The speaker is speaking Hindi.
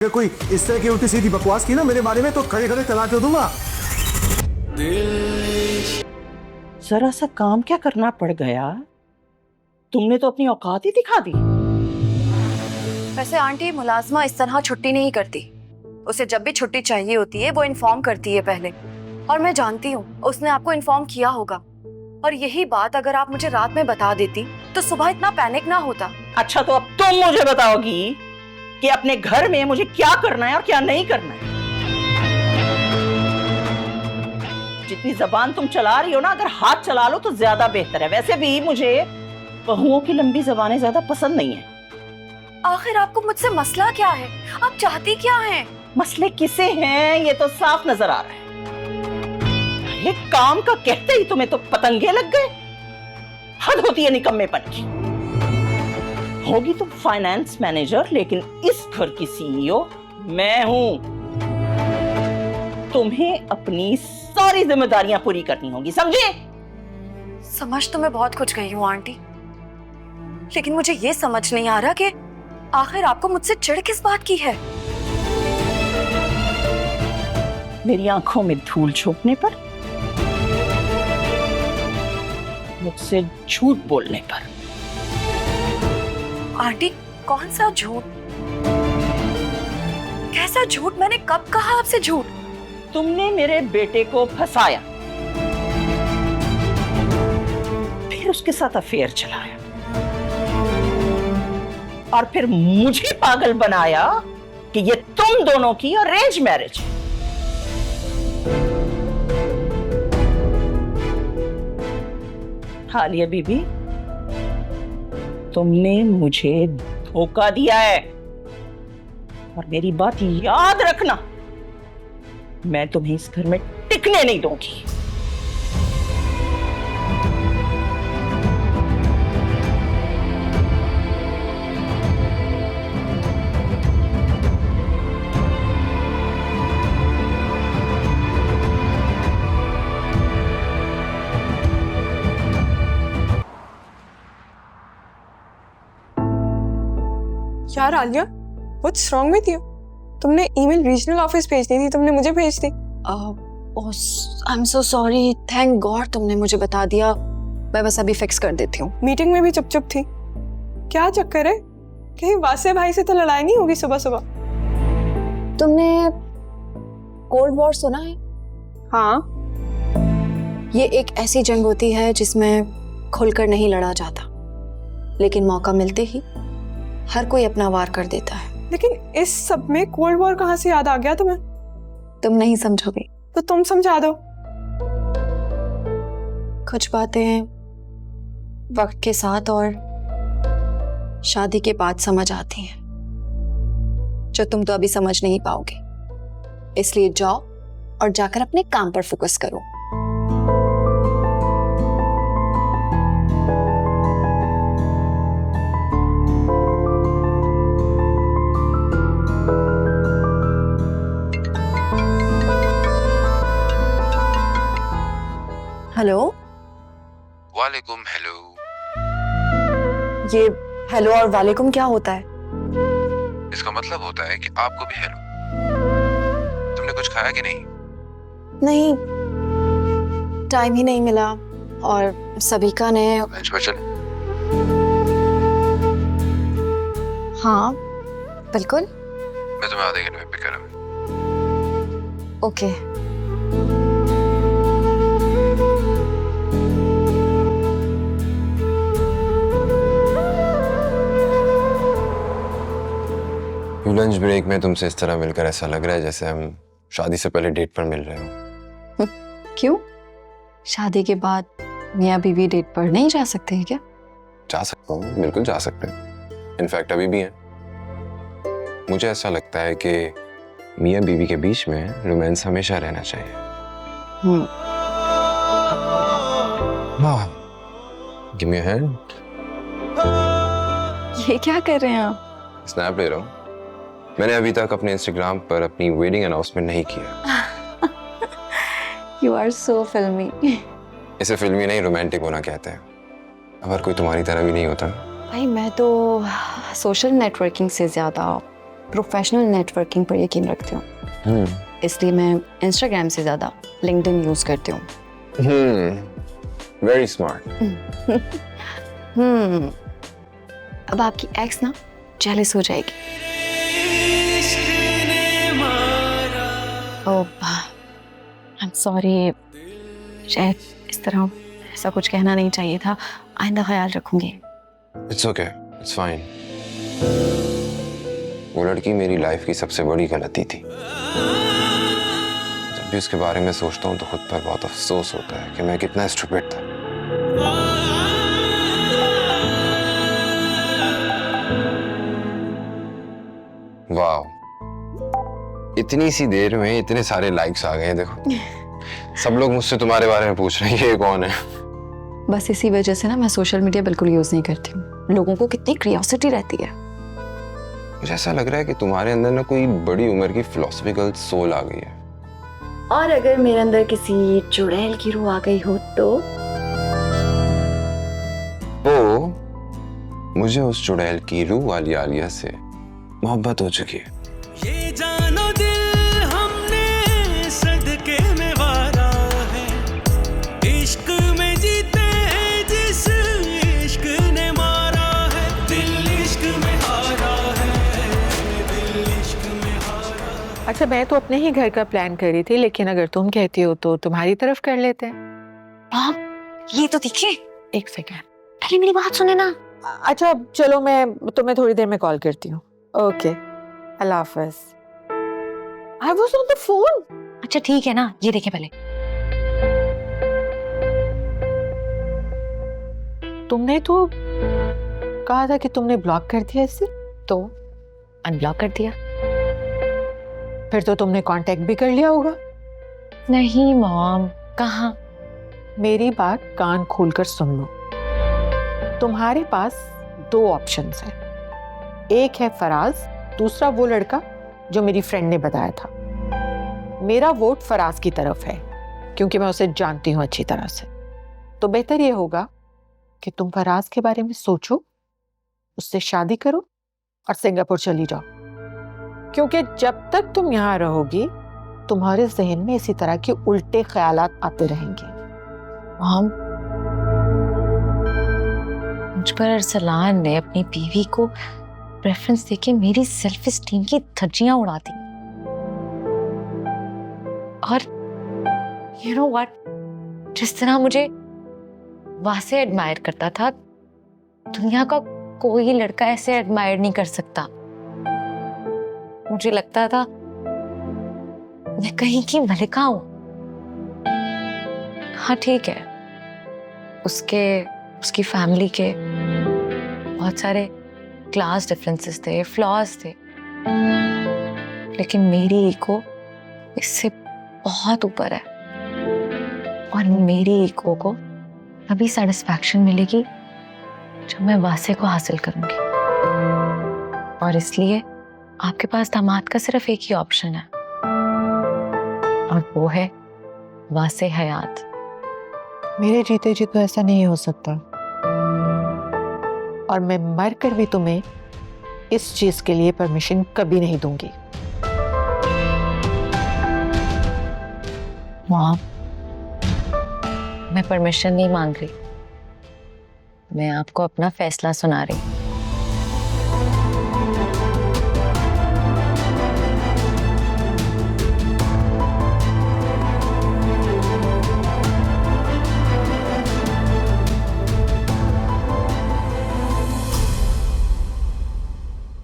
अगर कोई इस तरह की उल्टी सीधी बकवास की ना मेरे बारे में तो खड़े खड़े तलाक दे दूंगा। जरा सा काम क्या करना पड़ गया, तुमने तो अपनी औकात ही दिखा दी। वैसे आंटी मुलाजमा इस तरह छुट्टी नहीं करती। उसे जब भी छुट्टी चाहिए होती है वो इन्फॉर्म करती है पहले, और मैं जानती हूँ उसने आपको इन्फॉर्म किया होगा। और यही बात अगर आप मुझे रात में बता देती तो सुबह इतना पैनिक ना होता। अच्छा तो अब तुम मुझे बताओगी कि अपने घर में मुझे क्या करना है और क्या नहीं करना है। जितनी जबान तुम चला रही हो ना, अगर हाथ चला लो तो ज्यादा बेहतर है। वैसे भी मुझे बहुओं की लंबी जबानें ज्यादा पसंद नहीं है। आखिर आपको मुझसे मसला क्या है? आप चाहती क्या हैं? मसले किसे हैं ये तो साफ नजर आ रहा है। ये काम का कहते ही तुम्हें तो पतंगे लग गए। हद होती है निकम्मेपन की। होगी तुम फाइनेंस मैनेजर, लेकिन इस घर की सीईओ मैं हूं। तुम्हें अपनी सारी जिम्मेदारियां पूरी करनी होगी, समझे? समझ तो मैं बहुत कुछ गई हूँ आंटी, लेकिन मुझे ये समझ नहीं आ रहा कि आखिर आपको मुझसे चिढ़ किस बात की है। मेरी आंखों में धूल झोंकने पर, मुझसे झूठ बोलने पर। आंटी कौन सा झूठ? कैसा झूठ? मैंने कब कहा आपसे झूठ? तुमने मेरे बेटे को फंसाया, फिर उसके साथ अफेयर चलाया, और फिर मुझे पागल बनाया कि ये तुम दोनों की अरेंज मैरिज है। हालिया बीबी, तुमने मुझे धोखा दिया है, और मेरी बात याद रखना, मैं तुम्हें इस घर में टिकने नहीं दूंगी। यार Alia, what's wrong with you? तुमने ईमेल रीजनल ऑफिस भेजनी थी, तुमने मुझे भेज दी। I am so sorry. Thank God तुमने मुझे बता दिया। मैं बस अभी फिक्स कर देती हूँ। मीटिंग में भी चुप चुप थी, क्या चक्कर है? कहीं वासे भाई से तो लड़ाई नहीं होगी सुबह सुबह? तुमने कोल्ड वॉर सुना है? हाँ। ये एक ऐसी जंग होती है जिसमें खुलकर नहीं लड़ा जाता, लेकिन मौका मिलते ही हर कोई अपना वार कर देता है। लेकिन इस सब में कोल्ड वॉर कहाँ से याद आ गया तुम्हें? तुम नहीं समझोगे तो तुम समझा दो। कुछ बातें वक्त के साथ और शादी के बाद समझ आती हैं, जो तुम तो अभी समझ नहीं पाओगे। इसलिए जाओ और जाकर अपने काम पर फोकस करो। हेलो। वालेकुम हेलो। ये हेलो और वालेकुम क्या होता है? इसका मतलब होता है कि आपको भी हेलो। तुमने कुछ खाया कि नहीं? नहीं, टाइम ही नहीं मिला, और सबिका ने। लंच पर चले? हाँ बिल्कुल। मैं तुम्हें आधे घंटे में पिक करूंगा। ओके। लंच ब्रेक में तुमसे इस तरह मिलकर ऐसा लग रहा है जैसे हम शादी से पहले डेट पर मिल रहे हो। क्यों? शादी के बाद मियाँ बीवी डेट पर नहीं जा सकते हैं क्या? जा सकता हूँ, बिल्कुल जा सकते हैं। इनफैक्ट अभी भी हैं। मुझे ऐसा लगता है कि मियाँ बीवी के बीच में रोमांस हमेशा रहना चाहिए। Give me a hand. ये क्या कर रहे हैं आप? स्नैप ले रहा हूँ। मैंने अभी तक अपने इंस्टाग्राम पर अपनी वेडिंग अनाउंसमेंट नहीं किया। यू आर सो फिल्मी। इसे फिल्मी नहीं, रोमांटिक होना कहते हैं। अब हर कोई तुम्हारी तरह भी नहीं होता। भाई मैं तो सोशल नेटवर्किंग से ज्यादा प्रोफेशनल नेटवर्किंग पर यकीन रखती हूँ, इसलिए मैं इंस्टाग्राम से ज़्यादा लिंक्डइन यूज़ करती हूँ। Very smart. अब आपकी एक्स ना जेलस हो जाएगी। ओह, आई एम सॉरी, शायद इस तरह ऐसा कुछ कहना नहीं चाहिए था, आइंदा ख्याल रखूंगी। It's okay, it's fine. वो लड़की मेरी लाइफ की सबसे बड़ी गलती थी। जब भी उसके बारे में सोचता हूँ तो खुद पर बहुत अफसोस होता है कि मैं कितना स्टूपिड था। वाह, इतनी सी देर में इतने सारे लाइक्स आ गए हैं। देखो, सब लोग मुझसे तुम्हारे बारे में पूछ रहे हैं, ये कौन है। बस इसी वजह से ना मैं सोशल मीडिया बिल्कुल यूज नहीं करती हूँ। लोगों को कितनी क्यूरियोसिटी रहती है। मुझे ऐसा लग रहा है कि तुम्हारे अंदर ना कोई बड़ी उम्र की फिलोसफिकल सोल आ गई है। और अगर मेरे अंदर किसी चुड़ैल की रूह आ गई हो तो मुझे उस चुड़ैल की रूह वाली आलिया से मोहब्बत हो चुकी है। ये जानो दिल हमने सदके में वारा है, इश्क में जीते हैं जिस इश्क ने मारा है, दिल इश्क में हारा है, दिल इश्क में हारा है। अच्छा, मैं तो अपने ही घर का प्लान कर रही थी, लेकिन अगर तुम कहती हो तो तुम्हारी तरफ कर लेते हैं। आप ये तो देखिए, एक सेकेंड, पहले मेरी बात सुने ना। अच्छा चलो, मैं तुम्हें थोड़ी देर में कॉल करती हूँ। ओके, अल्लाह हाफ़िज़। I was on the phone. अच्छा ठीक है ना, ये देखें पहले। तुमने तो कहा था कि तुमने ब्लॉक कर दिया इसे। तो अनब्लॉक कर दिया। फिर तो तुमने कांटेक्ट भी कर लिया होगा। नहीं मॉम, कहाँ? मेरी बात कान खोलकर सुन लो। तुम्हारे पास दो ऑप्शंस हैं। एक है फराज, दूसरा वो लड़का जो मेरी फ्रेंड ने बताया था। मेरा वोट फराज की तरफ है क्योंकि मैं उसे जानती हूँ अच्छी तरह से। तो बेहतर ये होगा कि तुम फराज के बारे में सोचो, उससे शादी करो और सिंगापुर चली जाओ, क्योंकि जब तक तुम यहाँ रहोगी तुम्हारे जहन में इसी तरह के उल्टे ख्यालात आते रहेंगे। मॉम, मुझ पर अरसलान ने अपनी बीवी को प्रेफरेंस देके मेरी सेल्फ एस्टीम की धज्जियां उड़ा दी। और यू नो व्हाट, जिस तरह मुझे वासे एडमायर करता था, दुनिया का कोई लड़का ऐसे एडमायर नहीं कर सकता। मुझे लगता था मैं कहीं की मलिका हूं। हाँ ठीक है, उसकी फैमिली के बहुत सारे क्लास डिफरेंसेस थे, फ्लॉज थे, लेकिन मेरी ईगो इससे बहुत ऊपर है। और मेरी ईगो को अभी सेटिस्फैक्शन मिलेगी जब मैं वासे को हासिल करूंगी। और इसलिए आपके पास दामाद का सिर्फ एक ही ऑप्शन है, और वो है वासे हयात। मेरे जीते जी तो ऐसा नहीं हो सकता, और मैं मर कर भी तुम्हें इस चीज के लिए परमिशन कभी नहीं दूंगी। मॉम, मैं परमिशन नहीं मांग रही, मैं आपको अपना फैसला सुना रही हूँ।